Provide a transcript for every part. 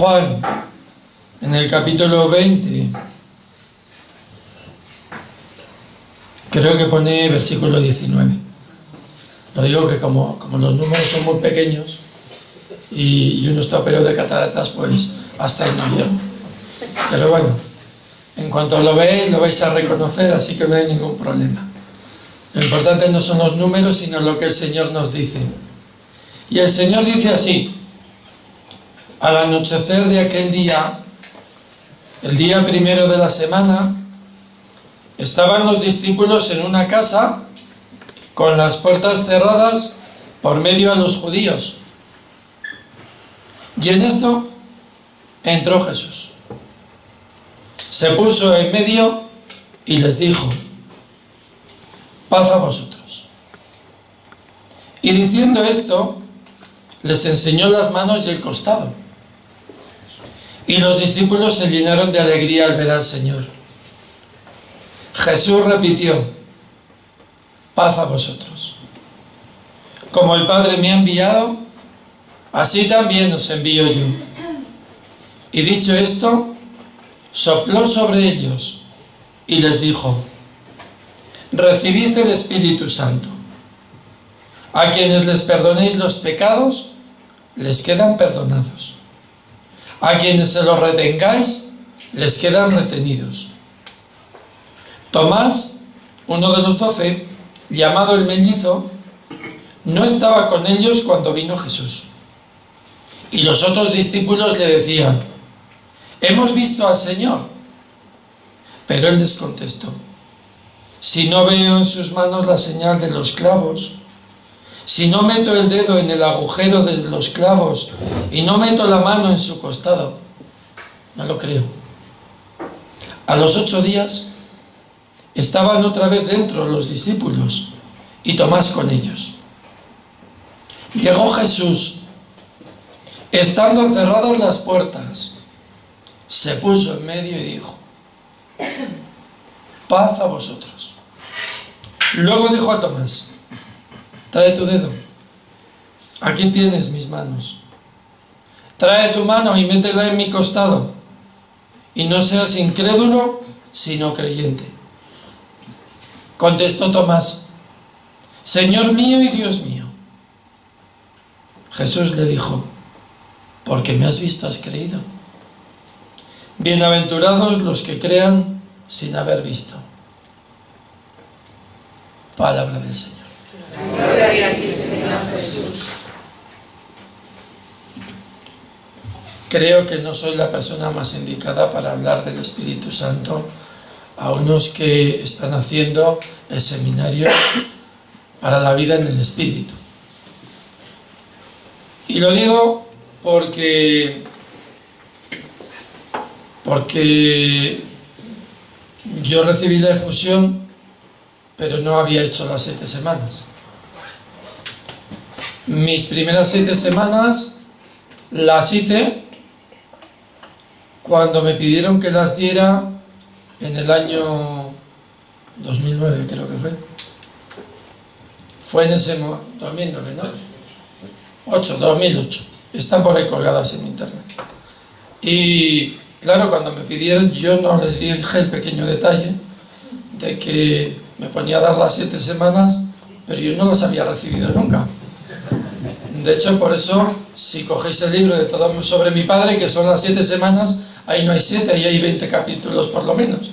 Juan, en el capítulo 20, creo que pone versículo 19. Lo digo que como los números son muy pequeños y uno está operado de cataratas, pues hasta ahí no llego. Pero bueno, en cuanto lo veis, lo vais a reconocer, así que no hay ningún problema. Lo importante no son los números, sino lo que el Señor nos dice. Y el Señor dice así: al anochecer de aquel día, el día primero de la semana, estaban los discípulos en una casa con las puertas cerradas por medio a los judíos. Y en esto entró Jesús. Se puso en medio y les dijo: paz a vosotros. Y diciendo esto, les enseñó las manos y el costado. Y los discípulos se llenaron de alegría al ver al Señor. Jesús repitió: paz a vosotros. Como el Padre me ha enviado, así también os envío yo. Y dicho esto, sopló sobre ellos y les dijo: recibid el Espíritu Santo. A quienes les perdonéis los pecados, les quedan perdonados. A quienes se los retengáis, les quedan retenidos. Tomás, uno de los 12, llamado el mellizo, no estaba con ellos cuando vino Jesús. Y los otros discípulos le decían: hemos visto al Señor. Pero él les contestó: si no veo en sus manos la señal de los clavos, si no meto el dedo en el agujero de los clavos y no meto la mano en su costado, no lo creo. A los 8 días estaban otra vez dentro los discípulos y Tomás con ellos. Llegó Jesús, estando cerradas las puertas, se puso en medio y dijo: paz a vosotros. Luego dijo a Tomás: trae tu dedo, aquí tienes mis manos. Trae tu mano y métela en mi costado, y no seas incrédulo, sino creyente. Contestó Tomás: Señor mío y Dios mío. Jesús le dijo: porque me has visto, has creído. Bienaventurados los que crean sin haber visto. Palabra del Señor. Gloria a ti, Señor Jesús. Creo que no soy la persona más indicada para hablar del Espíritu Santo a unos que están haciendo el seminario para la vida en el Espíritu. Y lo digo porque yo recibí la efusión, pero no había hecho las 7 semanas. Mis primeras 7 semanas las hice cuando me pidieron que las diera en el año 2009, creo que fue. Fue en ese 2009, ¿no? 2008. Están por ahí colgadas en internet. Y claro, cuando me pidieron, yo no les dije el pequeño detalle de que me ponía a dar las 7 semanas, pero yo no las había recibido nunca. De hecho, por eso, si cogéis el libro de Todo sobre mi padre, que son las 7 semanas, ahí no hay 7, ahí hay 20 capítulos por lo menos.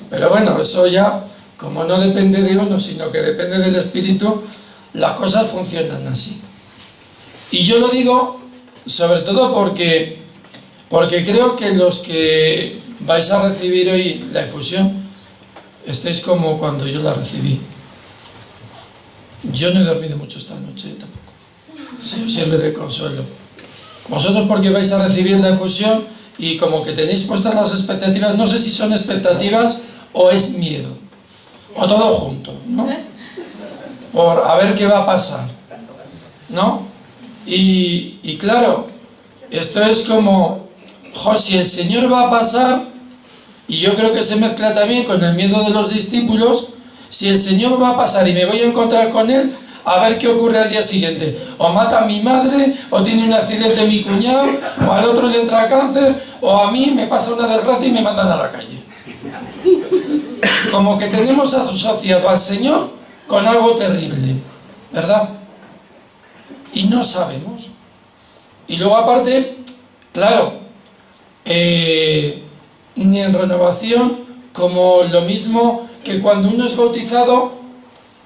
Pero bueno, eso ya, como no depende de uno, sino que depende del Espíritu, las cosas funcionan así. Y yo lo digo sobre todo porque creo que los que vais a recibir hoy la efusión, estéis como cuando yo la recibí. Yo no he dormido mucho esta noche tampoco. Si os sirve de consuelo. Vosotros porque vais a recibir la efusión y como que tenéis puestas las expectativas, no sé si son expectativas o es miedo, o todo junto, ¿no? Por a ver qué va a pasar, ¿no? Y claro, esto es como, si el Señor va a pasar, y yo creo que se mezcla también con el miedo de los discípulos, si el Señor va a pasar y me voy a encontrar con Él, a ver qué ocurre al día siguiente. O mata a mi madre, o tiene un accidente mi cuñado, o al otro le entra cáncer, o a mí me pasa una desgracia y me mandan a la calle. Como que tenemos asociado al Señor con algo terrible, ¿verdad? Y no sabemos. Y luego aparte, claro, ni en renovación, como lo mismo que cuando uno es bautizado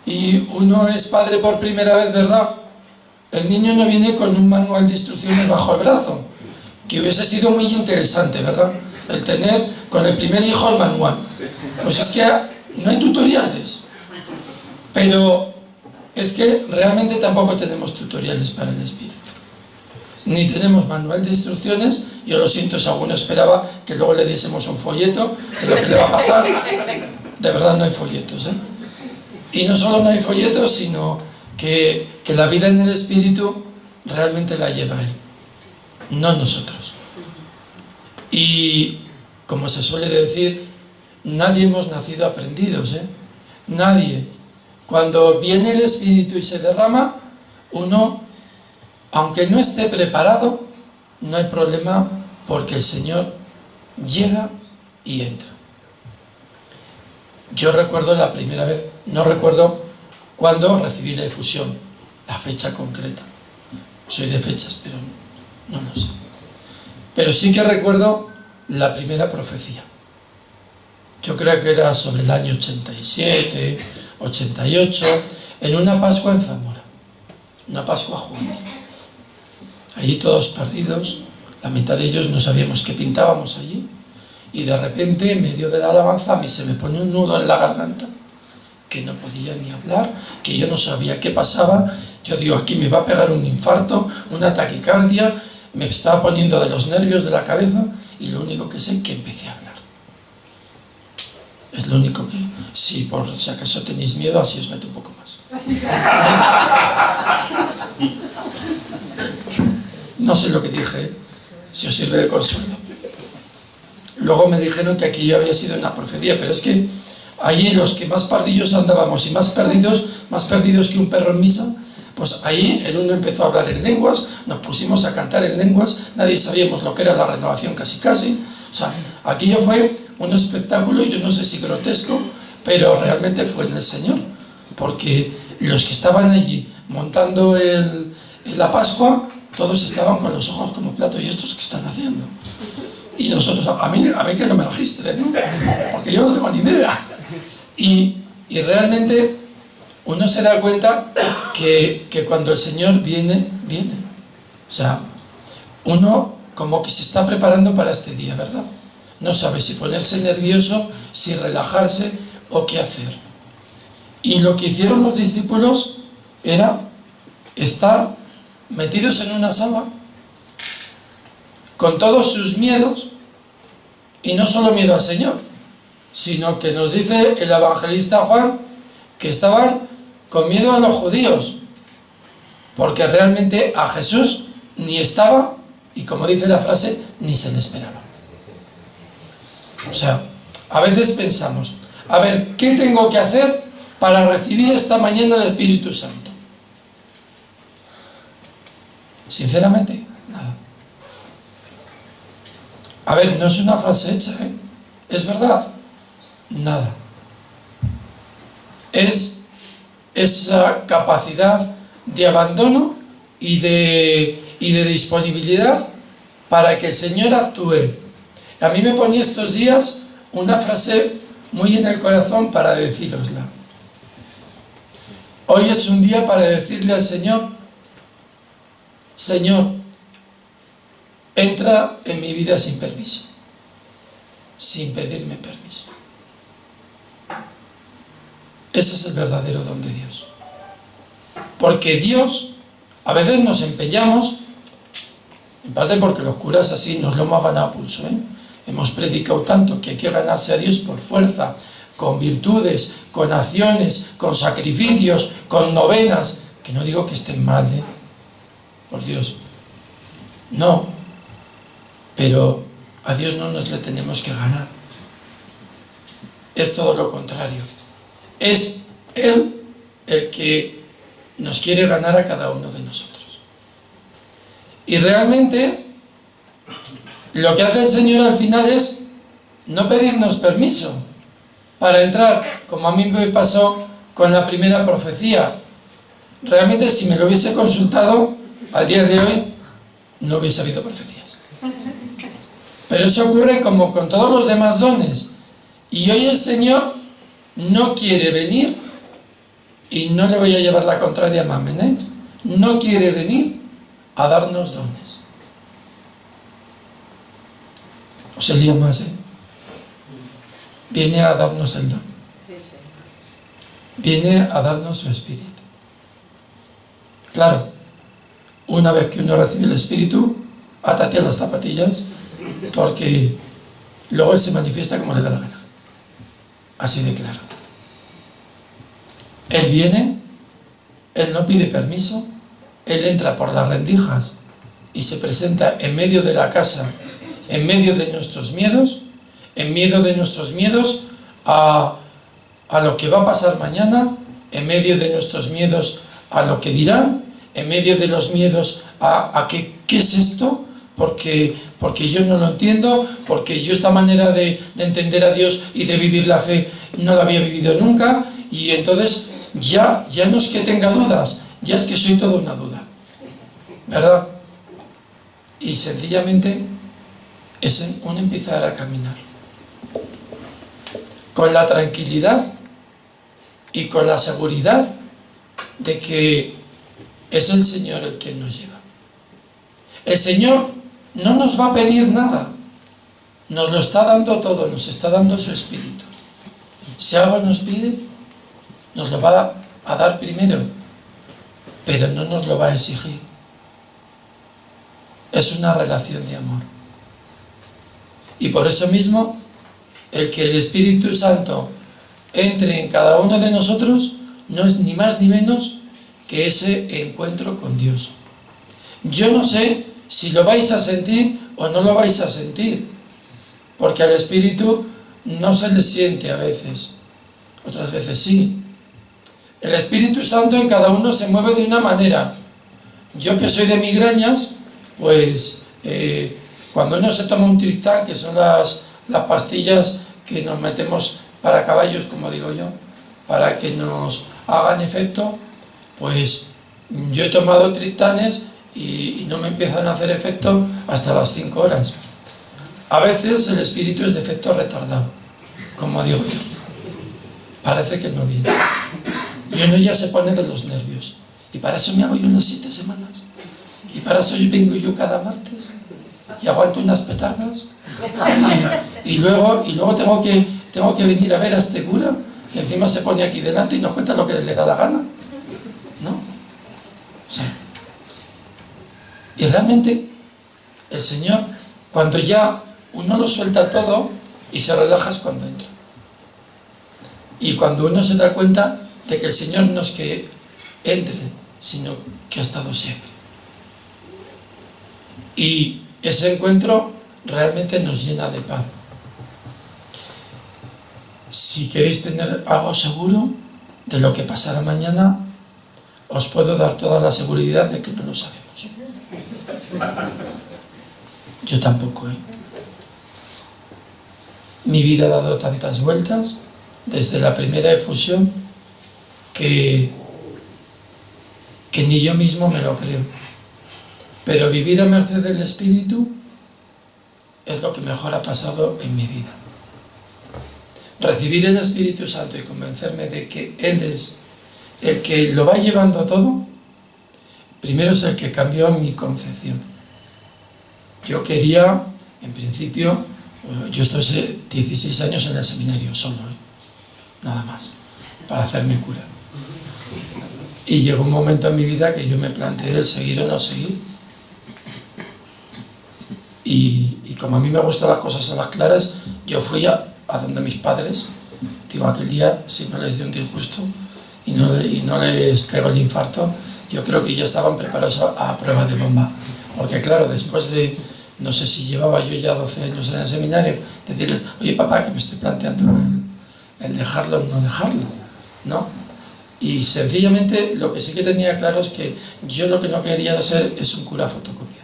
y uno es padre por primera vez, ¿verdad? El niño no viene con un manual de instrucciones bajo el brazo, que hubiese sido muy interesante, ¿verdad? El tener con el primer hijo el manual. Pues es que no hay tutoriales, pero es que realmente tampoco tenemos tutoriales para el Espíritu, ni tenemos manual de instrucciones. Yo lo siento si alguno esperaba que luego le diésemos un folleto de lo que le va a pasar. De verdad no hay folletos, ¿eh? Y no solo no hay folletos, sino que la vida en el Espíritu realmente la lleva Él, no nosotros. Y como se suele decir, nadie hemos nacido aprendidos, ¿eh? Nadie. Cuando viene el Espíritu y se derrama, uno, aunque no esté preparado, no hay problema, porque el Señor llega y entra. Yo recuerdo la primera vez, no recuerdo cuándo recibí la efusión, la fecha concreta. Soy de fechas, pero no lo sé. Pero sí que recuerdo la primera profecía. Yo creo que era sobre el año 87, 88, en una Pascua en Zamora, una Pascua juvenil. Allí todos perdidos, la mitad de ellos no sabíamos qué pintábamos allí, y de repente, en medio de la alabanza, a mí se me pone un nudo en la garganta, que no podía ni hablar, que yo no sabía qué pasaba. Yo digo, aquí me va a pegar un infarto, una taquicardia, me estaba poniendo de los nervios de la cabeza, y lo único que sé es que empecé a hablar. Es lo único que, si por si acaso tenéis miedo, así os meto un poco más. No sé lo que dije, si os sirve de consuelo. Luego me dijeron que aquí había sido una profecía, pero es que allí los que más pardillos andábamos y más perdidos que un perro en misa, pues ahí el uno empezó a hablar en lenguas, nos pusimos a cantar en lenguas, nadie sabíamos lo que era la renovación casi. O sea, aquello fue un espectáculo, yo no sé si grotesco, pero realmente fue en el Señor, porque los que estaban allí montando la Pascua, todos estaban con los ojos como platos. ¿Y estos qué están haciendo? Y nosotros, a mí que no me registren, ¿no? Porque yo no tengo ni idea. Y realmente uno se da cuenta que cuando el Señor viene. O sea, uno como que se está preparando para este día, ¿verdad? No sabe si ponerse nervioso, si relajarse o qué hacer. Y lo que hicieron los discípulos era estar metidos en una sala con todos sus miedos, y no solo miedo al Señor, sino que nos dice el evangelista Juan que estaban con miedo a los judíos, porque realmente a Jesús ni estaba, y como dice la frase, ni se le esperaba. O sea, a veces pensamos, a ver, ¿qué tengo que hacer para recibir esta mañana el Espíritu Santo? Sinceramente, nada. A ver, no es una frase hecha, ¿eh? Es verdad, nada. Es esa capacidad de abandono y de disponibilidad para que el Señor actúe. A mí me ponía estos días una frase muy en el corazón para decírosla. Hoy es un día para decirle al Señor: Señor, entra en mi vida sin permiso, sin pedirme permiso. Ese es el verdadero don de Dios. Porque Dios, a veces nos empeñamos, en parte porque los curas así nos lo hemos ganado a pulso, ¿eh? Hemos predicado tanto que hay que ganarse a Dios por fuerza, con virtudes, con acciones, con sacrificios, con novenas, que no digo que estén mal, ¿eh? Por Dios. No. Pero a Dios no nos le tenemos que ganar. Es todo lo contrario. Es Él el que nos quiere ganar a cada uno de nosotros. Y realmente lo que hace el Señor al final es no pedirnos permiso para entrar, como a mí me pasó con la primera profecía. Realmente, si me lo hubiese consultado al día de hoy, no hubiese habido profecías. Pero eso ocurre como con todos los demás dones. Y hoy el Señor no quiere venir, y no le voy a llevar la contraria a Mamen, ¿eh? No quiere venir a darnos dones. Os lío más, ¿eh? Viene a darnos el don. Viene a darnos su Espíritu. Claro, una vez que uno recibe el Espíritu, átate a las zapatillas, porque luego Él se manifiesta como le da la gana. Así de claro. Él viene, Él no pide permiso, Él entra por las rendijas y se presenta en medio de la casa, en medio de nuestros miedos, en medio de nuestros miedos a lo que va a pasar mañana, en medio de nuestros miedos a lo que dirán, en medio de los miedos a qué es esto, porque yo no lo entiendo, porque yo esta manera de entender a Dios y de vivir la fe no la había vivido nunca, y entonces ya no es que tenga dudas, ya es que soy toda una duda, ¿verdad? Y sencillamente es un empezar a caminar con la tranquilidad y con la seguridad de que es el Señor el que nos lleva. El Señor no nos va a pedir nada, nos lo está dando todo, nos está dando su Espíritu. Si algo nos pide, nos lo va a dar primero, pero no nos lo va a exigir. Es una relación de amor. Y por eso mismo, el que el Espíritu Santo entre en cada uno de nosotros no es ni más ni menos que ese encuentro con Dios. Yo no sé si lo vais a sentir o no lo vais a sentir, porque al Espíritu no se le siente a veces, otras veces sí. El Espíritu Santo en cada uno se mueve de una manera. Yo, que soy de migrañas, pues cuando uno se toma un Tristán, que son las pastillas que nos metemos para caballos, como digo yo, para que nos hagan efecto, pues yo he tomado Tristanes y no me empiezan a hacer efecto hasta las 5 horas. A veces el espíritu es de efecto retardado, como digo yo. Parece que no viene. Y uno ya se pone de los nervios. Y para eso me hago yo unas 7 semanas. Y para eso yo vengo yo cada martes y aguanto unas petardas. Y luego tengo que venir a ver a este cura, que encima se pone aquí delante y nos cuenta lo que le da la gana, ¿no? O sea, y realmente el Señor, cuando ya uno lo suelta todo y se relaja, es cuando entra. Y cuando uno se da cuenta de que el Señor no es que entre, sino que ha estado siempre. Y ese encuentro realmente nos llena de paz. Si queréis tener algo seguro de lo que pasará mañana, os puedo dar toda la seguridad de que no lo sabemos. Yo tampoco, ¿eh? Mi vida ha dado tantas vueltas desde la primera efusión que ni yo mismo me lo creo. Pero vivir a merced del Espíritu es lo que mejor ha pasado en mi vida. Recibir el Espíritu Santo y convencerme de que Él es el que lo va llevando todo, primero es el que cambió mi concepción. Yo quería, en principio, yo estuve 16 años en el seminario, solo, nada más, para hacerme cura. Y llegó un momento en mi vida que yo me planteé el seguir o no seguir. Y como a mí me gustan las cosas a las claras, yo fui a donde mis padres, digo, aquel día, si no les dio un disgusto y no les pegó el infarto, yo creo que ya estaban preparados a prueba de bomba. Porque claro, después de, no sé si llevaba yo ya 12 años en el seminario, decirles, oye papá, que me estoy planteando el dejarlo o no dejarlo, ¿no? Y sencillamente lo que sí que tenía claro es que yo lo que no quería ser es un cura fotocopia,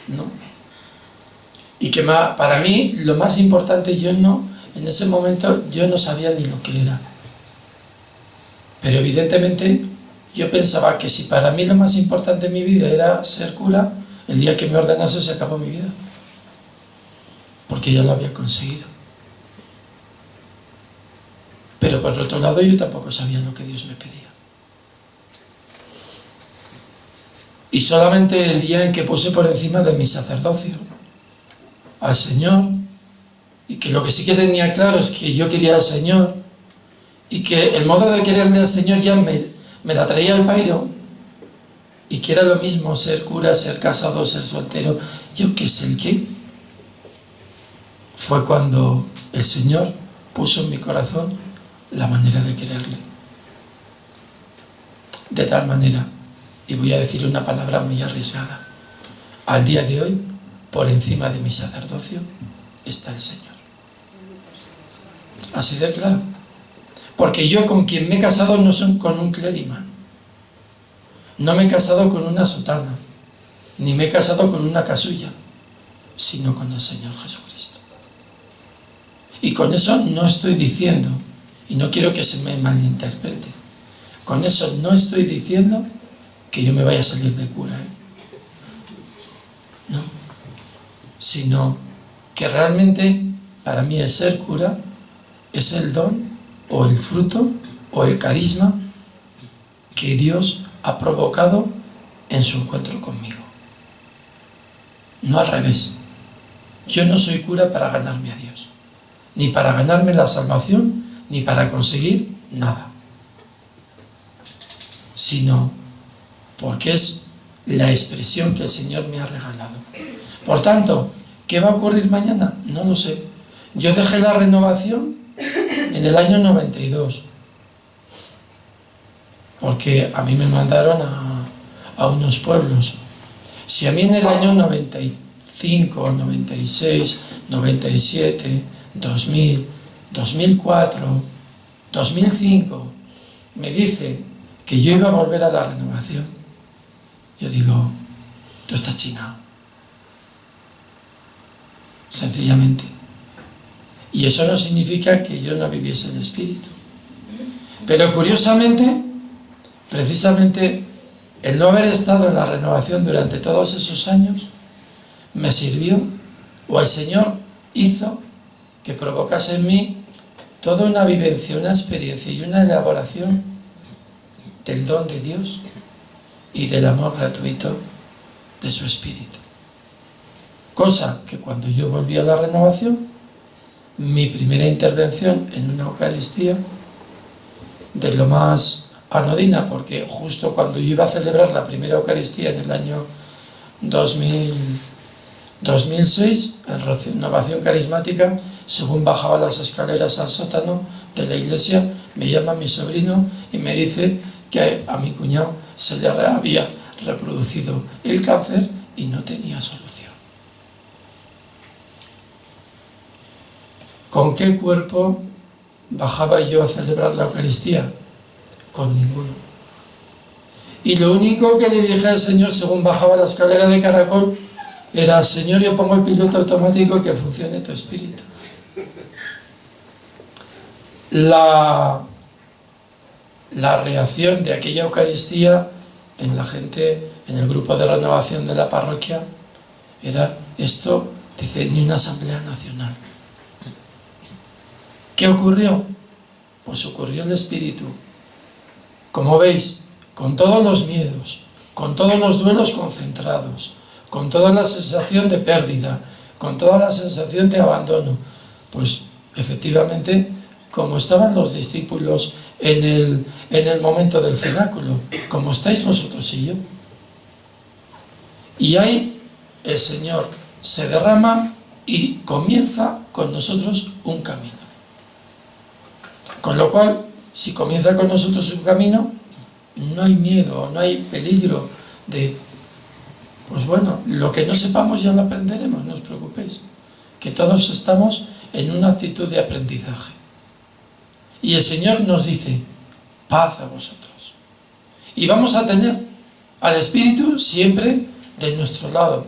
¿no? Y que para mí lo más importante, en ese momento yo no sabía ni lo que era. Pero evidentemente yo pensaba que si para mí lo más importante en mi vida era ser cura, el día que me ordenase se acabó mi vida. Porque ya lo había conseguido. Pero por otro lado yo tampoco sabía lo que Dios me pedía. Y solamente el día en que puse por encima de mi sacerdocio al Señor, y que lo que sí que tenía claro es que yo quería al Señor, y que el modo de quererle al Señor ya me la traía al pairo, y que era lo mismo ser cura, ser casado, ser soltero, yo qué sé el qué, fue cuando el Señor puso en mi corazón la manera de quererle. De tal manera, y voy a decir una palabra muy arriesgada, al día de hoy, por encima de mi sacerdocio, está el Señor. Así de claro. Porque yo con quien me he casado no son con un clériman. No me he casado con una sotana, ni me he casado con una casulla, sino con el Señor Jesucristo. Y con eso no estoy diciendo, y no quiero que se me malinterprete, con eso no estoy diciendo que yo me vaya a salir de cura, no, sino que realmente para mí el ser cura es el don o el fruto o el carisma que Dios ha provocado en su encuentro conmigo. No al revés. Yo no soy cura para ganarme a Dios, ni para ganarme la salvación, ni para conseguir nada, sino porque es la expresión que el Señor me ha regalado. Por tanto, ¿qué va a ocurrir mañana? No lo sé. Yo dejé la renovación en el año 92, porque a mí me mandaron a unos pueblos. Si a mí en el año 95, 96, 97, 2000, 2004, 2005 me dicen que yo iba a volver a la renovación, yo digo, tú estás chinado, sencillamente. Y eso no significa que yo no viviese el Espíritu. Pero curiosamente, precisamente el no haber estado en la renovación durante todos esos años me sirvió, o el Señor hizo que provocase en mí toda una vivencia, una experiencia y una elaboración del don de Dios y del amor gratuito de su Espíritu. Cosa que cuando yo volví a la renovación, mi primera intervención en una Eucaristía, de lo más anodina, porque justo cuando yo iba a celebrar la primera Eucaristía en el año 2006, en Renovación Carismática, según bajaba las escaleras al sótano de la iglesia, me llama mi sobrino y me dice que a mi cuñado se le había reproducido el cáncer y no tenía solución. ¿Con qué cuerpo bajaba yo a celebrar la Eucaristía? Con ninguno. Y lo único que le dije al Señor según bajaba la escalera de caracol era: Señor, yo pongo el piloto automático y que funcione tu Espíritu. La reacción de aquella Eucaristía en la gente, en el grupo de renovación de la parroquia, era esto, dice, ni una asamblea nacional. ¿Qué ocurrió? Pues ocurrió el Espíritu. Como veis, con todos los miedos, con todos los duelos concentrados, con toda la sensación de pérdida, con toda la sensación de abandono, pues efectivamente, como estaban los discípulos en el momento del cenáculo, como estáis vosotros y yo. Y ahí el Señor se derrama y comienza con nosotros un camino. Con lo cual, si comienza con nosotros un camino, no hay miedo, no hay peligro de, pues bueno, lo que no sepamos ya lo aprenderemos, no os preocupéis, que todos estamos en una actitud de aprendizaje. Y el Señor nos dice, paz a vosotros. Y vamos a tener al Espíritu siempre de nuestro lado.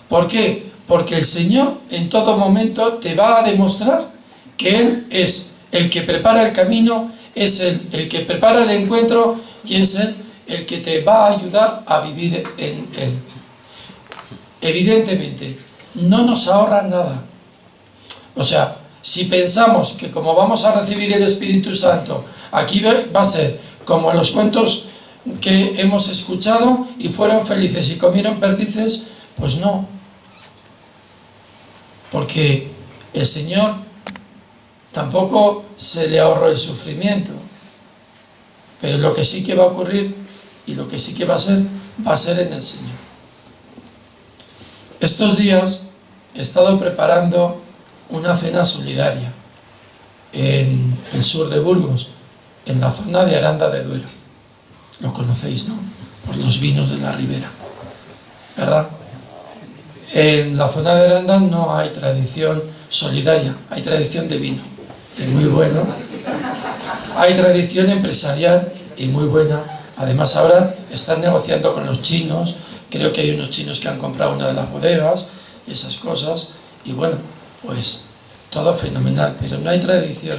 ¿Por qué? Porque el Señor en todo momento te va a demostrar que Él es el que prepara el camino, es el que prepara el encuentro y es Él el que te va a ayudar a vivir en Él. Evidentemente, no nos ahorra nada. O sea, si pensamos que como vamos a recibir el Espíritu Santo, aquí va a ser como los cuentos que hemos escuchado y fueron felices y comieron perdices, pues no. Porque el Señor tampoco se le ahorró el sufrimiento. Pero lo que sí que va a ocurrir y lo que sí que va a ser en el Señor. Estos días he estado preparando una cena solidaria en el sur de Burgos, en la zona de Aranda de Duero. Lo conocéis, ¿no? Por los vinos de la ribera, ¿verdad? En la zona de Aranda no hay tradición solidaria, hay tradición de vino, y muy bueno. Hay tradición empresarial y muy buena. Además ahora están negociando con los chinos, creo que hay unos chinos que han comprado una de las bodegas y esas cosas, y bueno, pues todo fenomenal, pero no hay tradición.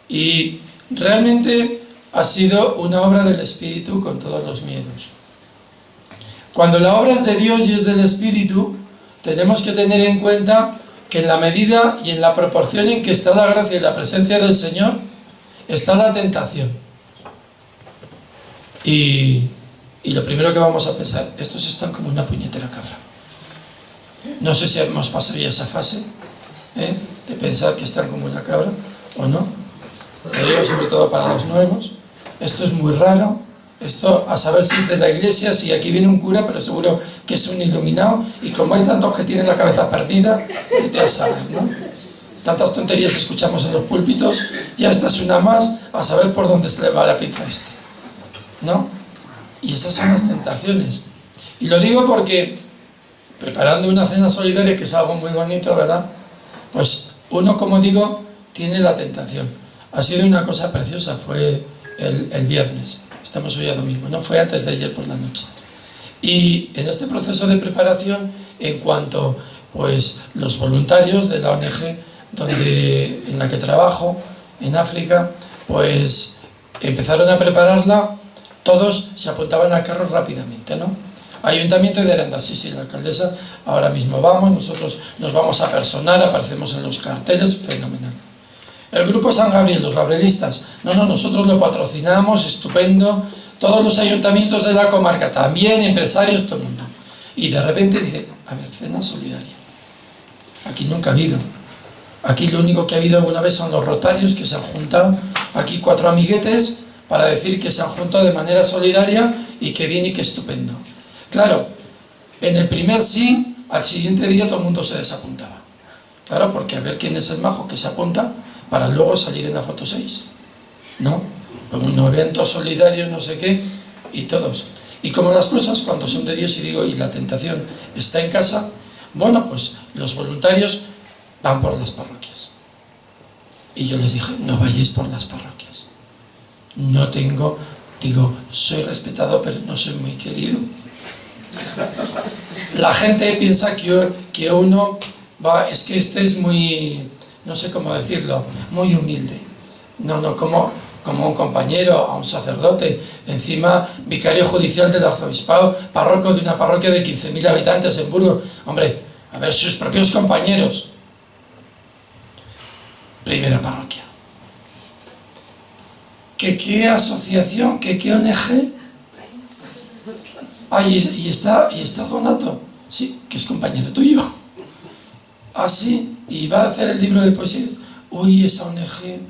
Y realmente ha sido una obra del Espíritu con todos los miedos. Cuando la obra es de Dios y es del Espíritu, tenemos que tener en cuenta que en la medida y en la proporción en que está la gracia y la presencia del Señor, está la tentación. Y lo primero que vamos a pensar, estos están como una puñetera cabra. No sé si hemos pasado ya esa fase, de pensar que están como una cabra o no. Lo digo sobre todo para los nuevos. Esto es muy raro. Esto, a saber si es de la iglesia, si aquí viene un cura, pero seguro que es un iluminado. Y como hay tantos que tienen la cabeza perdida, vete a saber, ¿no? Tantas tonterías escuchamos en los púlpitos, ya esta es una más, a saber por dónde se le va la pinza a este, ¿no? Y esas son las tentaciones. Y lo digo porque, preparando una cena solidaria, que es algo muy bonito, ¿verdad? Pues uno, como digo, tiene la tentación. Ha sido una cosa preciosa, fue el viernes, estamos hoy a domingo, no fue antes de ayer por la noche. Y en este proceso de preparación, en cuanto pues los voluntarios de la ONG en la que trabajo, en África, pues empezaron a prepararla, todos se apuntaban al carro rápidamente, ¿no? Ayuntamiento de Aranda, sí, la alcaldesa, ahora mismo vamos, nosotros nos vamos a personar, aparecemos en los carteles, fenomenal. El grupo San Gabriel, los gabrielistas, no, nosotros lo patrocinamos, estupendo, todos los ayuntamientos de la comarca, también empresarios, todo el mundo. Y de repente dice, a ver, cena solidaria. Aquí nunca ha habido. Aquí lo único que ha habido alguna vez son los rotarios que se han juntado, aquí 4 amiguetes, para decir que se han juntado de manera solidaria y que bien y que estupendo. Claro, en el primer sí, al siguiente día todo el mundo se desapuntaba. Claro, porque a ver quién es el majo que se apunta para luego salir en la foto 6, ¿no? Un evento solidario, no sé qué, y todos. Y como las cosas cuando son de Dios, y digo, y la tentación está en casa, bueno, pues los voluntarios van por las parroquias. Y yo les dije, no vayáis por las parroquias. No tengo, digo, soy respetado, pero no soy muy querido. La gente piensa que uno va, es que este es muy, no sé cómo decirlo, muy humilde. No, como un compañero, a un sacerdote, encima vicario judicial del arzobispado, párroco de una parroquia de 15.000 habitantes en Burgos. Hombre, a ver, sus propios compañeros. Primera parroquia. ¿Qué asociación? ¿Qué ONG? Ah, y está Donato. Sí, que es compañero tuyo. Ah, sí, y va a hacer el libro de poesías. Uy, esa ONG,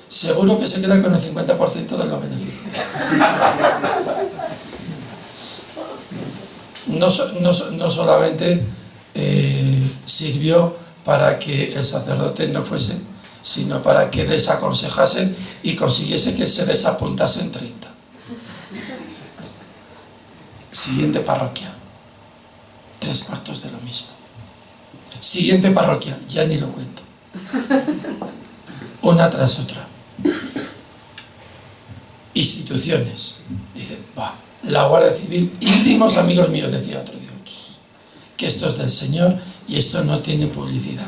seguro que se queda con el 50% de los beneficios. No solamente sirvió para que el sacerdote no fuese, sino para que desaconsejase y consiguiese que se desapuntasen 30. Siguiente parroquia, 3/4 de lo mismo. Siguiente parroquia, ya ni lo cuento. Una tras otra. instituciones. Dice, la Guardia Civil, íntimos amigos míos, decía otro Dios, que esto es del Señor y esto no tiene publicidad.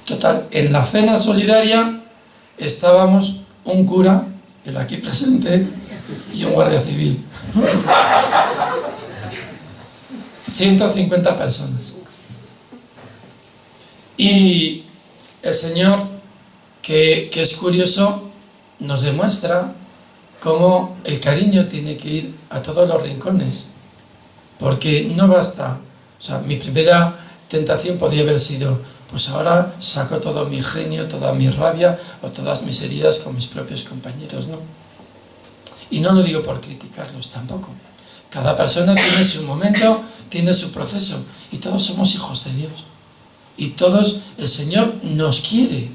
Total, en la cena solidaria estábamos un cura, el aquí presente, y un guardia civil. 150 personas. Y el Señor, que es curioso, nos demuestra cómo el cariño tiene que ir a todos los rincones. Porque no basta. O sea, mi primera tentación podía haber sido, pues ahora saco todo mi genio, toda mi rabia o todas mis heridas con mis propios compañeros, ¿no? Y no lo digo por criticarlos tampoco. Cada persona tiene su momento, tiene su proceso, y todos somos hijos de Dios. Y todos, el Señor nos quiere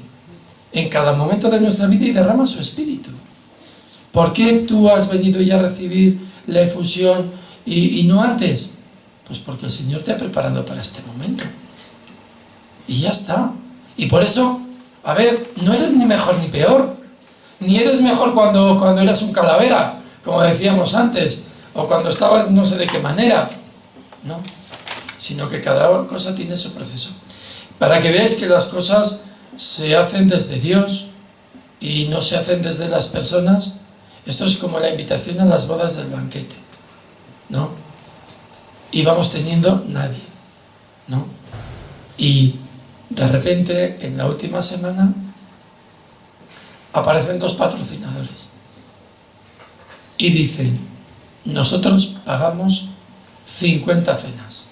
en cada momento de nuestra vida y derrama su espíritu. ¿Por qué tú has venido ya a recibir la efusión y no antes? Pues porque el Señor te ha preparado para este momento. Y ya está. Y por eso, a ver, no eres ni mejor ni peor. Ni eres mejor cuando eras un calavera, como decíamos antes, o cuando estabas no sé de qué manera. No, sino que cada cosa tiene su proceso. Para que veáis que las cosas se hacen desde Dios y no se hacen desde las personas. Esto es como la invitación a las bodas del banquete, ¿no? Y vamos teniendo nadie, ¿no? Y de repente, en la última semana, aparecen 2 patrocinadores y dicen, nosotros pagamos 50 cenas.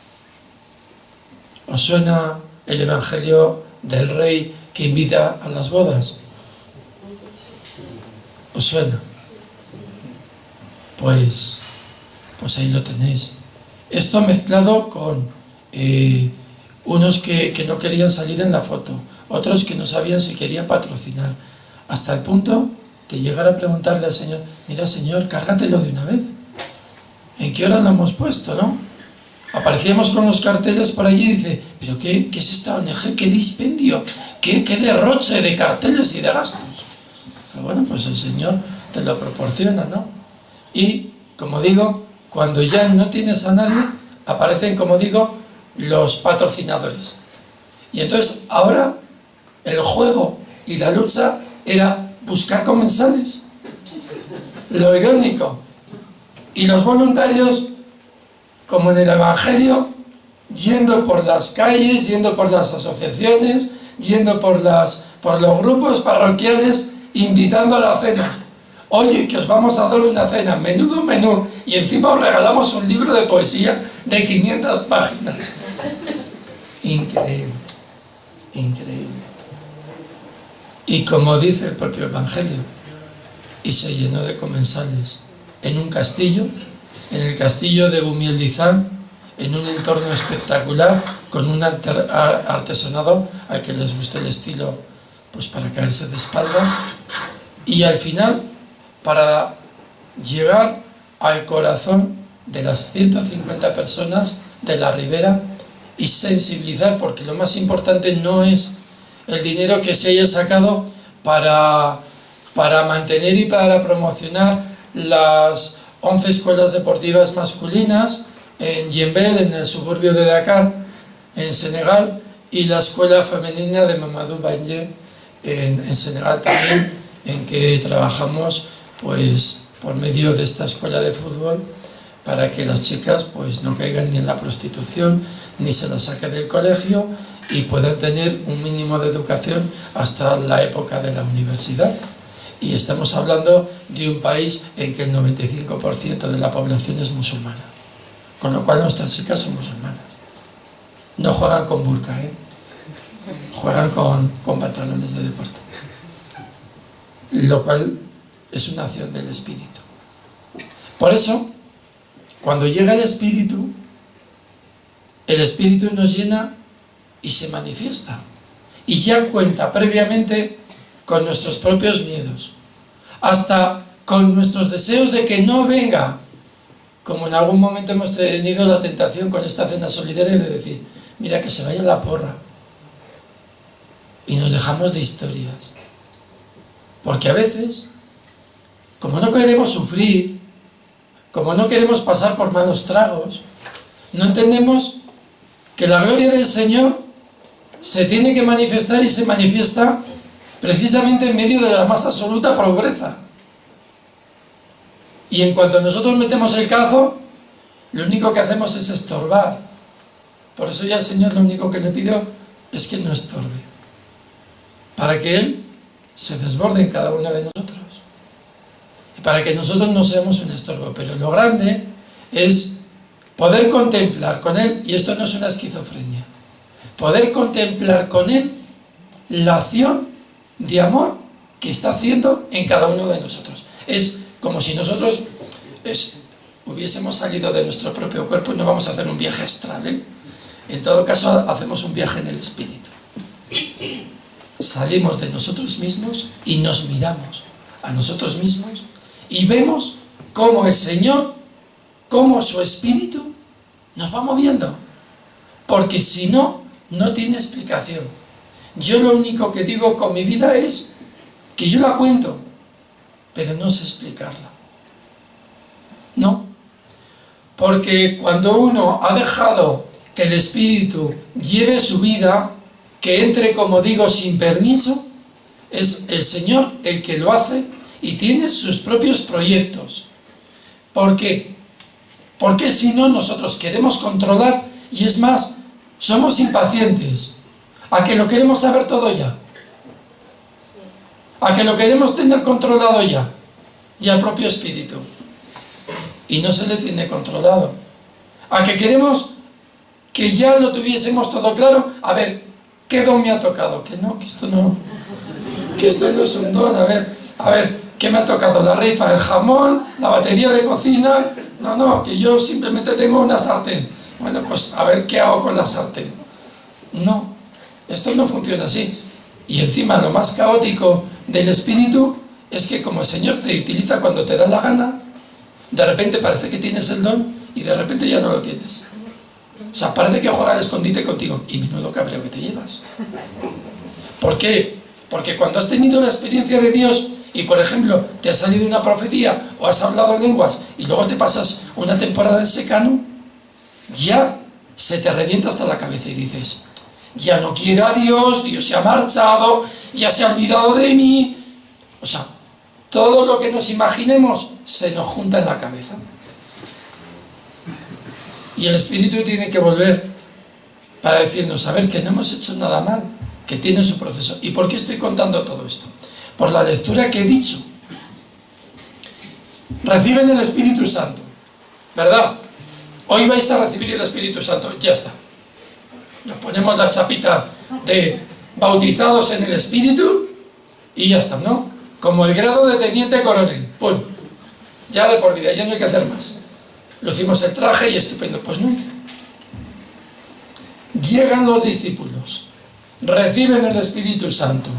¿Os suena el evangelio del rey que invita a las bodas? ¿Os suena? Pues ahí lo tenéis. Esto mezclado con unos que no querían salir en la foto, otros que no sabían si querían patrocinar, hasta el punto de llegar a preguntarle al Señor, mira Señor, cárgatelo de una vez. ¿En qué hora lo hemos puesto, no? Aparecíamos con los carteles por allí y dice, ¿pero qué es esta ONG? ¿Qué dispendio? ¿Qué derroche de carteles y de gastos? Pero bueno, pues el Señor te lo proporciona, ¿no? Y, como digo, cuando ya no tienes a nadie, aparecen, como digo, los patrocinadores. Y entonces, ahora, el juego y la lucha era buscar comensales. Lo irónico. Y los voluntarios, como en el Evangelio, yendo por las calles, yendo por las asociaciones, yendo por los grupos parroquiales, invitando a la cena. Oye, que os vamos a dar una cena, menudo menú, y encima os regalamos un libro de poesía de 500 páginas. Increíble, increíble. Y como dice el propio Evangelio, y se llenó de comensales en un castillo, en el castillo de Gumiel-Dizán, en un entorno espectacular, con un artesanado al que les guste el estilo, pues para caerse de espaldas, y al final, para llegar al corazón de las 150 personas de la Ribera y sensibilizar, porque lo más importante no es el dinero que se haya sacado para mantener y para promocionar las 11 escuelas deportivas masculinas en Jembel, en el suburbio de Dakar, en Senegal, y la escuela femenina de Mamadou Banje en Senegal también, en que trabajamos pues por medio de esta escuela de fútbol para que las chicas pues no caigan ni en la prostitución ni se las saque del colegio y puedan tener un mínimo de educación hasta la época de la universidad. Y estamos hablando de un país en que el 95% de la población es musulmana, con lo cual nuestras chicas son musulmanas. No juegan con burka, juegan con pantalones de deporte, lo cual es una acción del Espíritu. Por eso, cuando llega el Espíritu nos llena y se manifiesta. Y ya cuenta previamente con nuestros propios miedos, hasta con nuestros deseos de que no venga, como en algún momento hemos tenido la tentación con esta cena solidaria de decir, mira que se vaya la porra, y nos dejamos de historias. Porque a veces, como no queremos sufrir, como no queremos pasar por malos tragos, no entendemos que la gloria del Señor se tiene que manifestar y se manifiesta precisamente en medio de la más absoluta pobreza. Y en cuanto nosotros metemos el cazo, lo único que hacemos es estorbar. Por eso ya el Señor lo único que le pido es que no estorbe, para que Él se desborde en cada uno de nosotros y para que nosotros no seamos un estorbo. Pero lo grande es poder contemplar con Él, y esto no es una esquizofrenia, poder contemplar con Él la acción de amor que está haciendo en cada uno de nosotros. Es como si nosotros hubiésemos salido de nuestro propio cuerpo, y no vamos a hacer un viaje astral, ¿eh? En todo caso hacemos un viaje en el espíritu. Salimos de nosotros mismos y nos miramos a nosotros mismos y vemos cómo el Señor, cómo su espíritu nos va moviendo, porque si no, no tiene explicación. Yo lo único que digo con mi vida es que yo la cuento, pero no sé explicarla. No, porque cuando uno ha dejado que el Espíritu lleve su vida, que entre, como digo, sin permiso, es el Señor el que lo hace y tiene sus propios proyectos. ¿Por qué? Porque si no, nosotros queremos controlar, y es más, somos impacientes, a que lo queremos saber todo ya, a que lo queremos tener controlado ya, y al propio Espíritu, y no se le tiene controlado, a que queremos que ya lo tuviésemos todo claro. A ver, ¿qué don me ha tocado? Que no, que esto no es un don. A ver, ¿qué me ha tocado? La rifa, el jamón, la batería de cocina. No, que yo simplemente tengo una sartén. Bueno, pues a ver qué hago con la sartén. No, esto no funciona así. Y encima lo más caótico del espíritu es que como el Señor te utiliza cuando te da la gana, de repente parece que tienes el don y de repente ya no lo tienes. O sea, parece que juega al escondite contigo, y menudo cabreo que te llevas. ¿Por qué? Porque cuando has tenido la experiencia de Dios y, por ejemplo, te ha salido una profecía o has hablado lenguas y luego te pasas una temporada en secano, ya se te revienta hasta la cabeza y dices, ya no quiero a Dios, Dios se ha marchado, ya se ha olvidado de mí. O sea, todo lo que nos imaginemos se nos junta en la cabeza. Y el Espíritu tiene que volver para decirnos, a ver, que no hemos hecho nada mal, que tiene su proceso. ¿Y por qué estoy contando todo esto? Por la lectura que he dicho. Reciben el Espíritu Santo, ¿verdad? Hoy vais a recibir el Espíritu Santo, ya está. Nos ponemos la chapita de bautizados en el Espíritu y ya está, ¿no? Como el grado de teniente coronel, ¡pum! Ya de por vida, ya no hay que hacer más. Lucimos el traje y estupendo. Pues no. Llegan los discípulos, reciben el Espíritu Santo,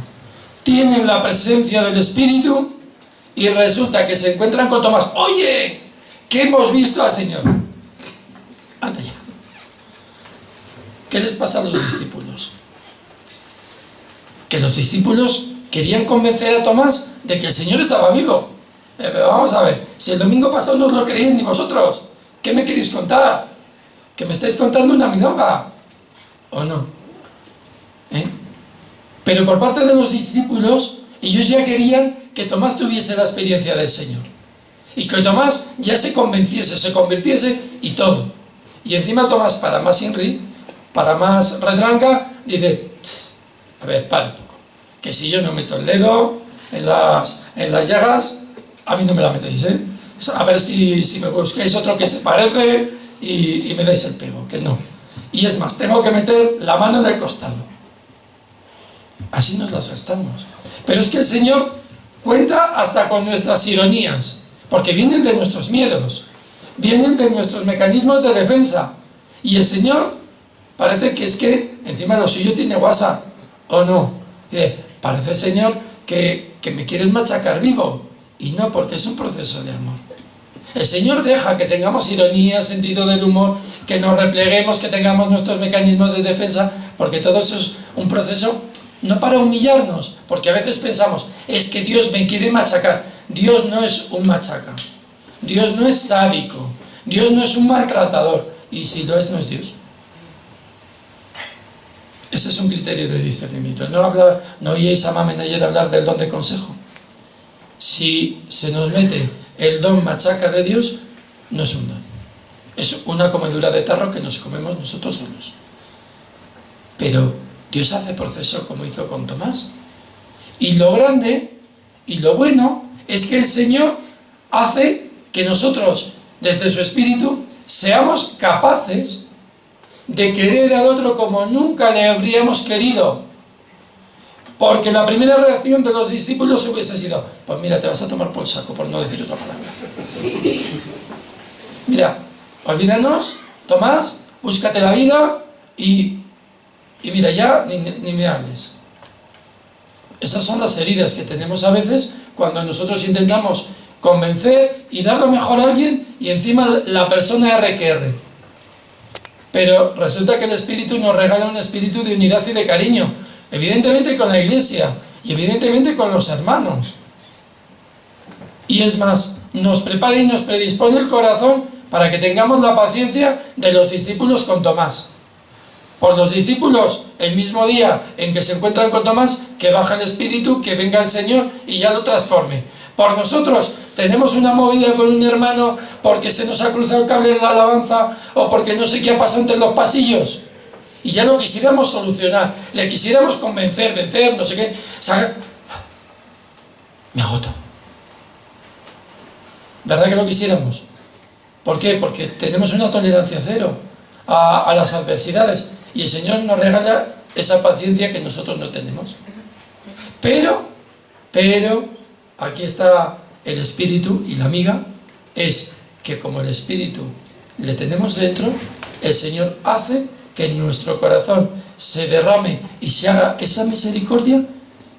tienen la presencia del Espíritu y resulta que se encuentran con Tomás. Oye, que hemos visto al Señor. Anda ya. ¿Qué les pasa a los discípulos? Que los discípulos querían convencer a Tomás de que el Señor estaba vivo. Pero vamos a ver, si el domingo pasado no os lo creéis ni vosotros, ¿qué me queréis contar? ¿Que me estáis contando una milonga? ¿O no? Pero por parte de los discípulos, ellos ya querían que Tomás tuviese la experiencia del Señor. Y que Tomás ya se convenciese, se convirtiese y todo. Y encima Tomás, para más inri, para más retranca, dice, a ver, para un poco. Que si yo no meto el dedo en las llagas, a mí no me la metéis, ¿eh? A ver si me busquéis otro que se parece y me dais el pego, que no. Y es más, tengo que meter la mano en el costado. Así nos las gastamos. Pero es que el Señor cuenta hasta con nuestras ironías, porque vienen de nuestros miedos, vienen de nuestros mecanismos de defensa. Y el Señor parece que es que encima lo suyo tiene guasa, ¿o no? Parece, Señor, que me quieres machacar vivo. Y no, porque es un proceso de amor. El Señor deja que tengamos ironía, sentido del humor, que nos repleguemos, que tengamos nuestros mecanismos de defensa, porque todo eso es un proceso no para humillarnos, porque a veces pensamos, es que Dios me quiere machacar. Dios no es un machaca, Dios no es sádico, Dios no es un maltratador, y si lo es, no es Dios. Ese es un criterio de discernimiento. No oíais a Mamen ayer hablar del don de consejo. Si se nos mete el don machaca de Dios, no es un don. Es una comedura de tarro que nos comemos nosotros solos. Pero Dios hace proceso como hizo con Tomás. Y lo grande y lo bueno es que el Señor hace que nosotros, desde su Espíritu, seamos capaces de querer al otro como nunca le habríamos querido. Porque la primera reacción de los discípulos hubiese sido, pues mira, te vas a tomar por saco, por no decir otra palabra. Mira, olvídanos, Tomás, búscate la vida y mira, ya ni me hables. Esas son las heridas que tenemos a veces cuando nosotros intentamos convencer y dar lo mejor a alguien y encima la persona R que R. Pero resulta que el Espíritu nos regala un espíritu de unidad y de cariño, evidentemente con la Iglesia y evidentemente con los hermanos. Y es más, nos prepara y nos predispone el corazón para que tengamos la paciencia de los discípulos con Tomás. Por los discípulos, el mismo día en que se encuentran con Tomás, que baja el Espíritu, que venga el Señor y ya lo transforme. Por nosotros, tenemos una movida con un hermano porque se nos ha cruzado el cable en la alabanza o porque no sé qué ha pasado entre los pasillos. Y ya lo quisiéramos solucionar, le quisiéramos convencer, vencer, no sé qué. Me agoto. ¿Verdad que lo quisiéramos? ¿Por qué? Porque tenemos una tolerancia cero a las adversidades. Y el Señor nos regala esa paciencia que nosotros no tenemos. Pero, aquí está el Espíritu y la miga, es que como el Espíritu le tenemos dentro, el Señor hace que en nuestro corazón se derrame y se haga esa misericordia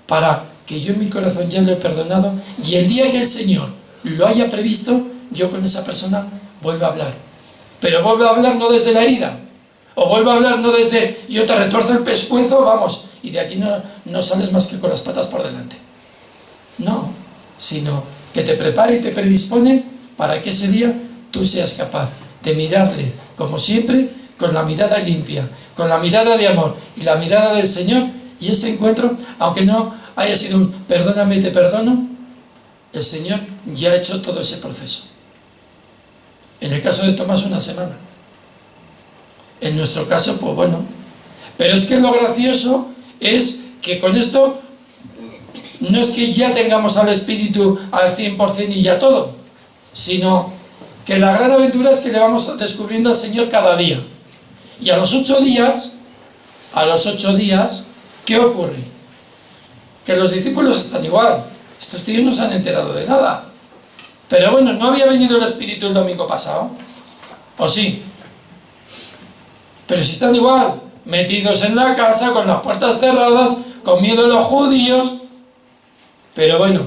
para que yo en mi corazón ya lo he perdonado y el día que el Señor lo haya previsto, yo con esa persona vuelvo a hablar. Pero vuelvo a hablar no desde la herida, o vuelvo a hablar no desde yo te retuerzo el pescuezo, vamos, y de aquí no sales más que con las patas por delante. No, sino que te prepare y te predispone para que ese día tú seas capaz de mirarle, como siempre, con la mirada limpia, con la mirada de amor y la mirada del Señor, y ese encuentro, aunque no haya sido un perdóname y te perdono, el Señor ya ha hecho todo ese proceso. En el caso de Tomás, una semana. En nuestro caso, pues bueno. Pero es que lo gracioso es que con esto no es que ya tengamos al Espíritu al 100% y ya todo, sino que la gran aventura es que le vamos descubriendo al Señor cada día. Y a los 8 días, ¿qué ocurre? Que los discípulos están igual. Estos tíos no se han enterado de nada. Pero bueno, ¿no había venido el Espíritu el domingo pasado? ¿O sí? Pero si están igual, metidos en la casa, con las puertas cerradas, con miedo a los judíos. Pero bueno,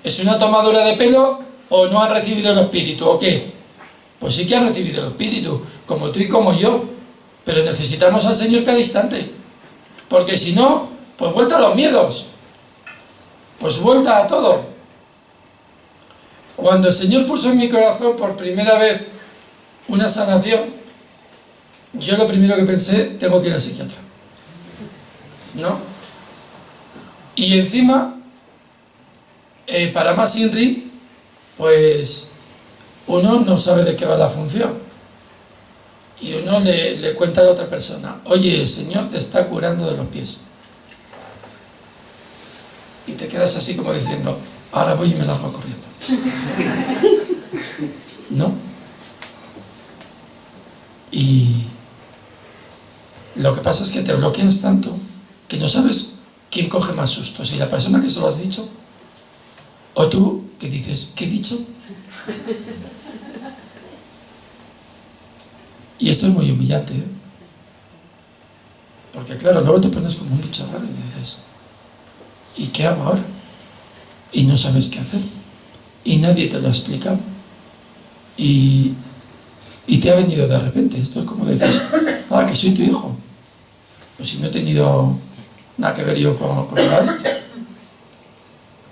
¿es una tomadura de pelo o no han recibido el Espíritu o qué? Pues sí que han recibido el Espíritu, como tú y como yo. Pero necesitamos al Señor cada instante. Porque si no, pues vuelta a los miedos. Pues vuelta a todo. Cuando el Señor puso en mi corazón por primera vez una sanación, yo lo primero que pensé, tengo que ir al psiquiatra. ¿No? Y encima, para más INRI, pues uno no sabe de qué va la función. Y uno le cuenta a la otra persona, oye, el Señor te está curando de los pies. Y te quedas así como diciendo, ahora voy y me largo corriendo. ¿No? Y lo que pasa es que te bloqueas tanto que no sabes quién coge más susto, si la persona que se lo has dicho o tú que dices, ¿qué he dicho? Y esto es muy humillante, ¿eh? Porque claro, luego te pones como un bicho raro y dices, ¿y qué hago ahora? Y no sabes qué hacer. Y nadie te lo ha explicado. Y te ha venido de repente. Esto es como decir, que soy tu hijo. Pues si no he tenido nada que ver yo con esto.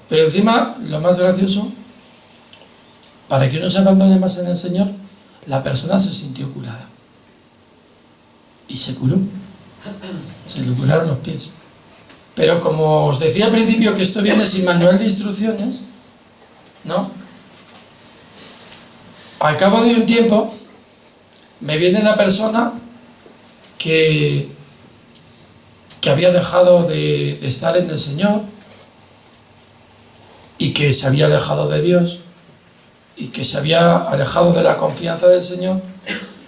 Pero encima, lo más gracioso, para que uno se abandone más en el Señor, la persona se sintió curada. Y se curó. Se le curaron los pies. Pero como os decía al principio que esto viene sin manual de instrucciones, ¿no? Al cabo de un tiempo, me viene la persona que había dejado de estar en el Señor y que se había alejado de Dios y que se había alejado de la confianza del Señor.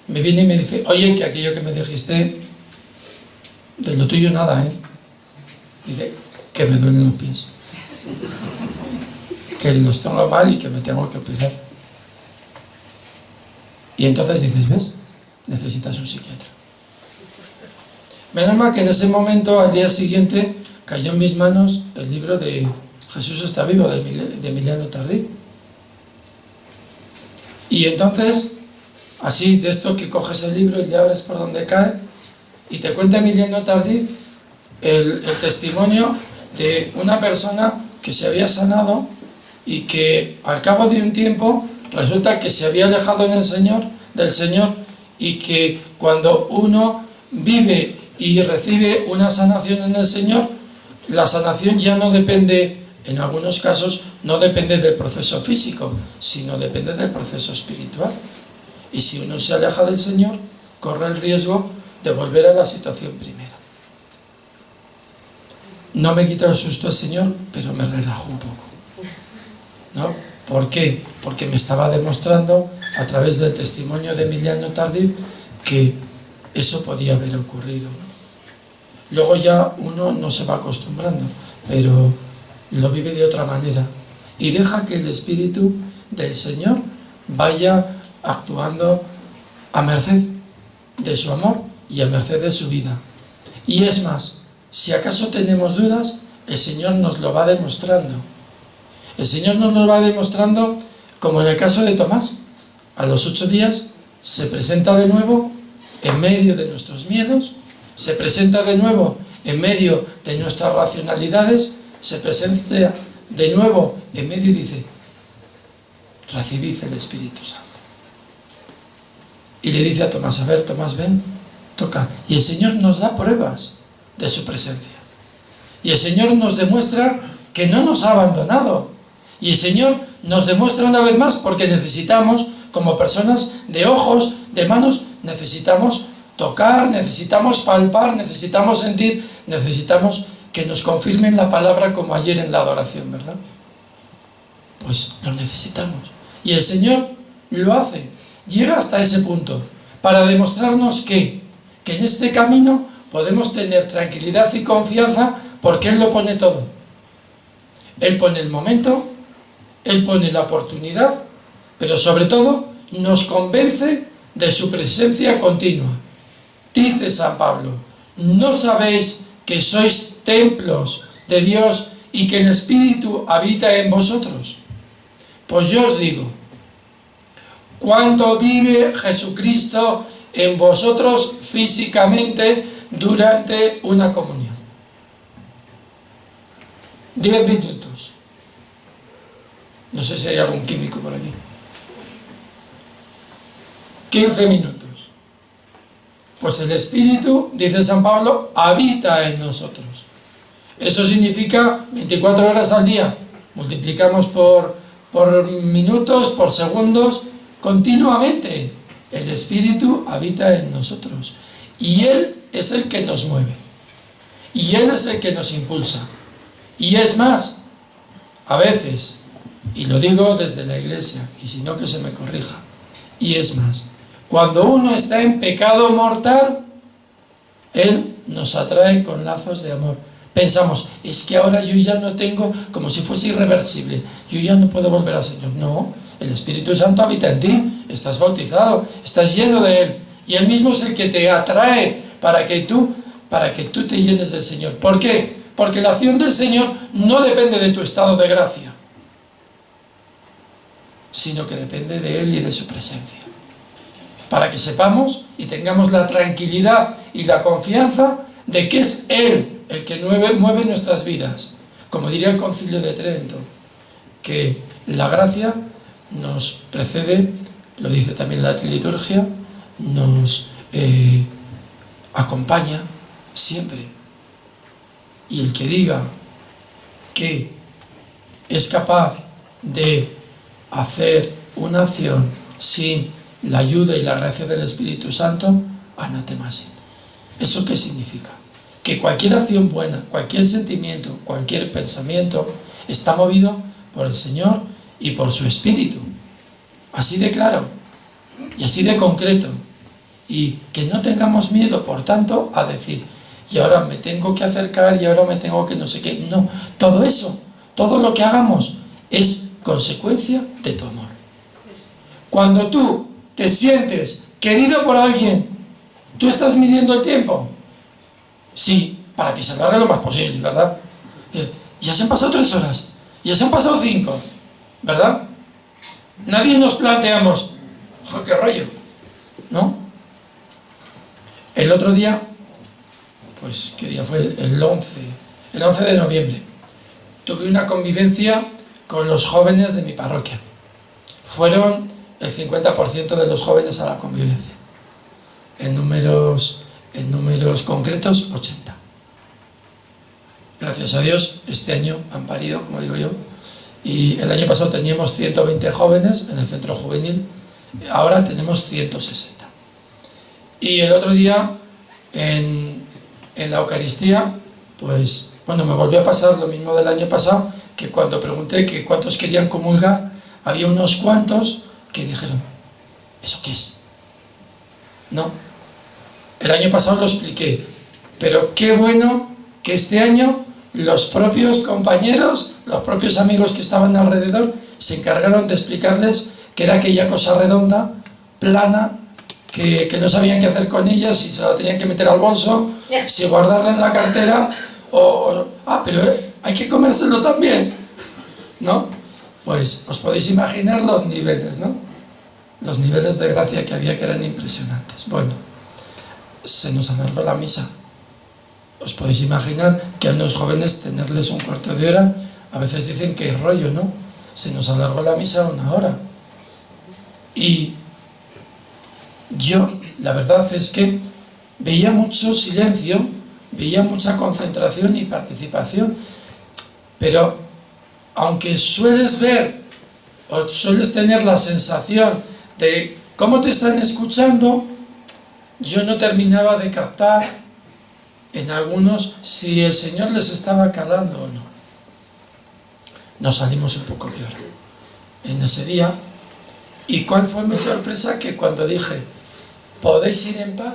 Me viene y me dice: oye, que aquello que me dijiste, de lo tuyo nada, dice que me duelen los pies, que los tengo mal y que me tengo que operar. Y entonces dices: ¿ves? Necesitas un psiquiatra. Menos mal que en ese momento, al día siguiente, cayó en mis manos el libro de Jesús está vivo, de Emiliano Tardif. Y entonces, así, de esto que coges el libro y le abres por donde cae, y te cuenta Emiliano Tardif el testimonio de una persona que se había sanado y que al cabo de un tiempo resulta que se había alejado del Señor, y que cuando uno vive y recibe una sanación en el Señor, la sanación ya no depende, en algunos casos, no depende del proceso físico, sino depende del proceso espiritual. Y si uno se aleja del Señor, corre el riesgo de volver a la situación primera. No me quita el susto el Señor, pero me relajo un poco, ¿no? ¿Por qué? Porque me estaba demostrando, a través del testimonio de Emiliano Tardif, que eso podía haber ocurrido, ¿no? Luego ya uno no se va acostumbrando, pero lo vive de otra manera y deja que el Espíritu del Señor vaya actuando a merced de su amor y a merced de su vida. Y es más, si acaso tenemos dudas, el Señor nos lo va demostrando. El Señor nos lo va demostrando, como en el caso de Tomás. A los 8 días se presenta de nuevo en medio de nuestros miedos, se presenta de nuevo en medio de nuestras racionalidades, se presenta de nuevo en medio y dice: recibid el Espíritu Santo. Y le dice a Tomás: a ver, Tomás, ven, toca. Y el Señor nos da pruebas de su presencia. Y el Señor nos demuestra que no nos ha abandonado. Y el Señor nos demuestra una vez más, porque necesitamos, como personas de ojos, de manos, necesitamos tocar, necesitamos palpar, necesitamos sentir, necesitamos que nos confirmen la palabra, como ayer en la adoración, ¿verdad? Pues lo necesitamos. Y el Señor lo hace, llega hasta ese punto, para demostrarnos que en este camino podemos tener tranquilidad y confianza, porque Él lo pone todo. Él pone el momento, Él pone la oportunidad, pero sobre todo nos convence de su presencia continua. Dice San Pablo: ¿no sabéis que sois templos de Dios y que el Espíritu habita en vosotros? Pues yo os digo, cuando vive Jesucristo en vosotros físicamente durante una comunión. 10 minutos. No sé si hay algún químico por aquí. 15 minutos. Pues el Espíritu, dice San Pablo, habita en nosotros. Eso significa 24 horas al día. Multiplicamos por minutos, por segundos, continuamente. El Espíritu habita en nosotros. Y Él es el que nos mueve. Y Él es el que nos impulsa. Y es más, a veces, y lo digo desde la Iglesia, y si no que se me corrija, y es más, cuando uno está en pecado mortal, Él nos atrae con lazos de amor. Pensamos: es que ahora yo ya no tengo, como si fuese irreversible, yo ya no puedo volver al Señor. No, el Espíritu Santo habita en ti, estás bautizado, estás lleno de Él, y Él mismo es el que te atrae para que tú te llenes del Señor. ¿Por qué? Porque la acción del Señor no depende de tu estado de gracia, sino que depende de Él y de su presencia. Para que sepamos y tengamos la tranquilidad y la confianza de que es Él el que mueve nuestras vidas. Como diría el Concilio de Trento, que la gracia nos precede, lo dice también la liturgia, nos acompaña siempre. Y el que diga que es capaz de hacer una acción sin la ayuda y la gracia del Espíritu Santo, anatema sint. ¿Eso qué significa? Que cualquier acción buena, cualquier sentimiento, cualquier pensamiento está movido por el Señor y por su Espíritu. Así de claro y así de concreto. Y que no tengamos miedo, por tanto, a decir, y ahora me tengo que acercar y ahora me tengo que no sé qué. No, todo eso, todo lo que hagamos es consecuencia de tu amor. Cuando tú te sientes querido por alguien, ¿tú estás midiendo el tiempo? Sí, para que se alargue lo más posible, ¿verdad? Ya se han pasado 3 horas, ya se han pasado 5, ¿verdad? Nadie nos planteamos, ¡jo, qué rollo! ¿No? El otro día, pues, ¿qué día fue? El 11 de noviembre, tuve una convivencia con los jóvenes de mi parroquia. Fueron el 50% de los jóvenes a la convivencia. En números concretos, 80. Gracias a Dios, este año han parido, como digo yo, y el año pasado teníamos 120 jóvenes en el centro juvenil, ahora tenemos 160. Y el otro día, en la Eucaristía, pues, bueno, me volvió a pasar lo mismo del año pasado, que cuando pregunté que cuántos querían comulgar, había unos cuantos que dijeron, ¿eso qué es? No. El año pasado lo expliqué, pero qué bueno que este año los propios compañeros, los propios amigos que estaban alrededor, se encargaron de explicarles que era aquella cosa redonda, plana, que no sabían qué hacer con ella, si se la tenían que meter al bolso, si guardarla en la cartera, pero hay que comérselo también, ¿no? Pues os podéis imaginar los niveles, ¿no? Los niveles de gracia que había, que eran impresionantes. Bueno, se nos alargó la misa. Os podéis imaginar que a unos jóvenes tenerles un cuarto de hora, a veces dicen que es rollo, ¿no? Se nos alargó la misa 1 hora. Y yo, la verdad es que veía mucho silencio, veía mucha concentración y participación, pero aunque sueles ver o sueles tener la sensación de cómo te están escuchando, yo no terminaba de captar en algunos si el Señor les estaba calando o no. Nos salimos un poco de hora en ese día. ¿Y cuál fue mi sorpresa? Que cuando dije, ¿podéis ir en paz?,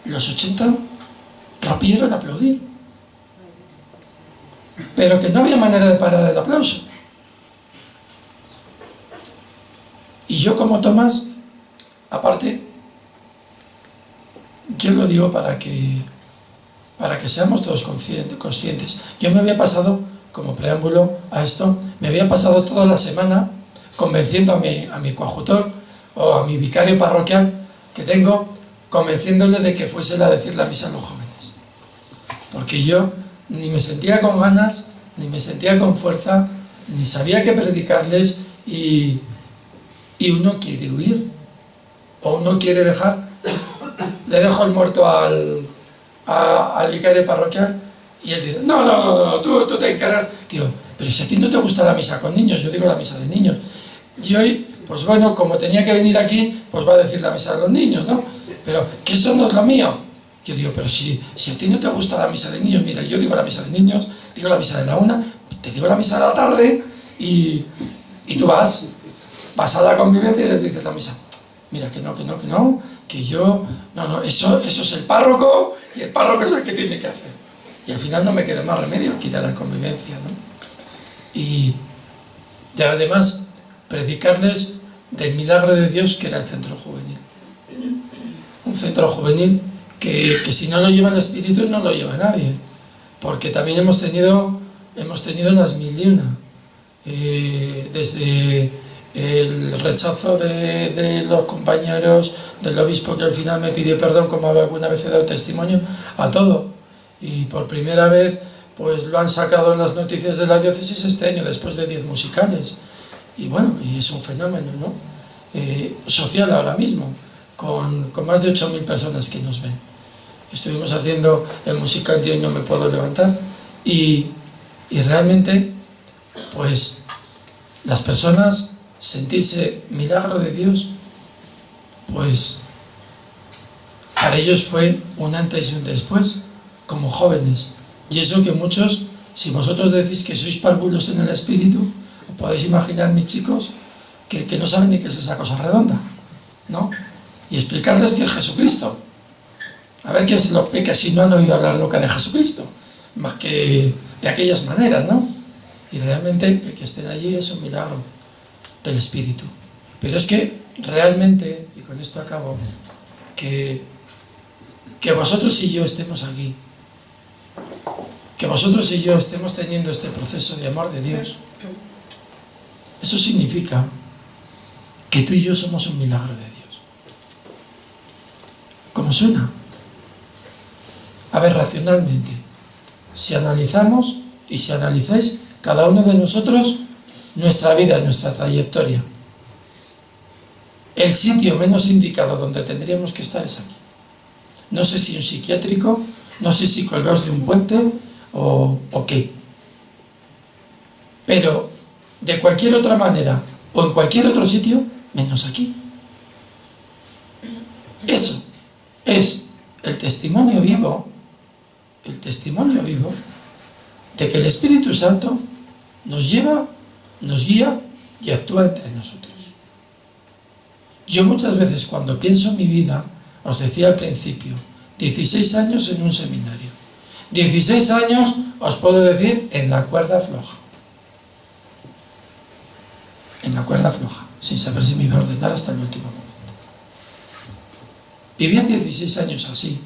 los 80 rompieron a aplaudir. Pero que no había manera de parar el aplauso. Y yo, como Tomás, aparte, yo lo digo para que seamos todos conscientes. Yo me había pasado, como preámbulo a esto, me había pasado toda la semana convenciendo a mi coadjutor o a mi vicario parroquial que tengo, convenciéndole de que fuese a decir la misa a los jóvenes. Porque yo ni me sentía con ganas, ni me sentía con fuerza, ni sabía qué predicarles, y uno quiere huir, o uno quiere dejar, le dejo el muerto al vicario parroquial, y él dice, no, tú te encargas. Digo, pero si a ti no te gusta la misa con niños, yo digo la misa de niños. Y hoy, pues bueno, como tenía que venir aquí, pues va a decir la misa de los niños, ¿no? Pero que eso no es lo mío. Yo digo, pero si a ti no te gusta la misa de niños, mira, yo digo la misa de niños, digo la misa de la 1, te digo la misa de la tarde, y tú vas a la convivencia y les dices la misa. Mira, que no, que yo, no, eso es el párroco, y el párroco es el que tiene que hacer. Y al final no me queda más remedio que ir a la convivencia, ¿no? Y además, predicarles del milagro de Dios que era el centro juvenil. Un centro juvenil que si no lo lleva el Espíritu no lo lleva nadie, porque también hemos tenido las 1001, desde el rechazo de los compañeros, del obispo que al final me pidió perdón, como alguna vez he dado testimonio, a todo. Y por primera vez pues lo han sacado en las noticias de la diócesis este año, después de 10 musicales. Y bueno, y es un fenómeno, ¿no? Social ahora mismo, con más de 8.000 personas que nos ven. Estuvimos haciendo el musical de Hoy no me puedo levantar y realmente pues las personas sentirse milagro de Dios, pues para ellos fue un antes y un después, como jóvenes. Y eso que muchos, si vosotros decís que sois párvulos en el espíritu, os podéis imaginar, mis chicos, que no saben ni qué es esa cosa redonda, ¿no? Y explicarles que es Jesucristo. A ver quién se lo explica si no han oído hablar nunca de Jesucristo, más que de aquellas maneras, ¿no? Y realmente el que estén allí es un milagro del espíritu. Pero es que realmente, y con esto acabo, que vosotros y yo estemos aquí, que vosotros y yo estemos teniendo este proceso de amor de Dios, eso significa que tú y yo somos un milagro de Dios. ¿Cómo suena? A ver, racionalmente, si analizamos y si analizáis cada uno de nosotros nuestra vida, nuestra trayectoria, el sitio menos indicado donde tendríamos que estar es aquí. No sé si un psiquiátrico, no sé si colgados de un puente o qué. Pero de cualquier otra manera o en cualquier otro sitio, menos aquí. Eso es el testimonio vivo de que el Espíritu Santo nos lleva, nos guía y actúa entre nosotros. Yo muchas veces cuando pienso en mi vida, os decía al principio, 16 años en un seminario, 16 años os puedo decir en la cuerda floja, sin saber si me iba a ordenar hasta el último momento. Vivir 16 años así,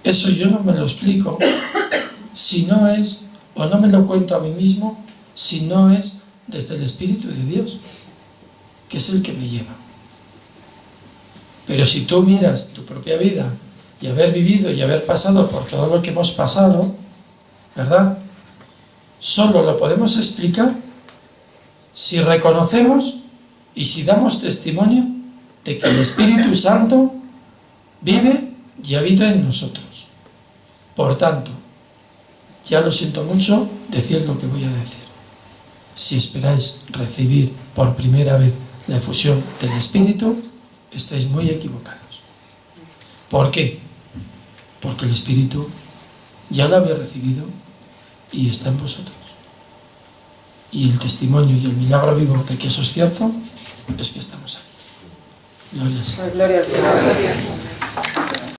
eso yo no me lo explico si no es, o no me lo cuento a mí mismo, si no es desde el Espíritu de Dios, que es el que me lleva. Pero si tú miras tu propia vida y haber vivido y haber pasado por todo lo que hemos pasado, ¿verdad? Solo lo podemos explicar si reconocemos y si damos testimonio de que el Espíritu Santo vive y habita en nosotros. Por tanto, ya lo siento mucho decir lo que voy a decir. Si esperáis recibir por primera vez la efusión del Espíritu, estáis muy equivocados. ¿Por qué? Porque el Espíritu ya lo habéis recibido y está en vosotros. Y el testimonio y el milagro vivo de que eso es cierto es que estamos aquí. Gloria al Señor. Gloria al Señor.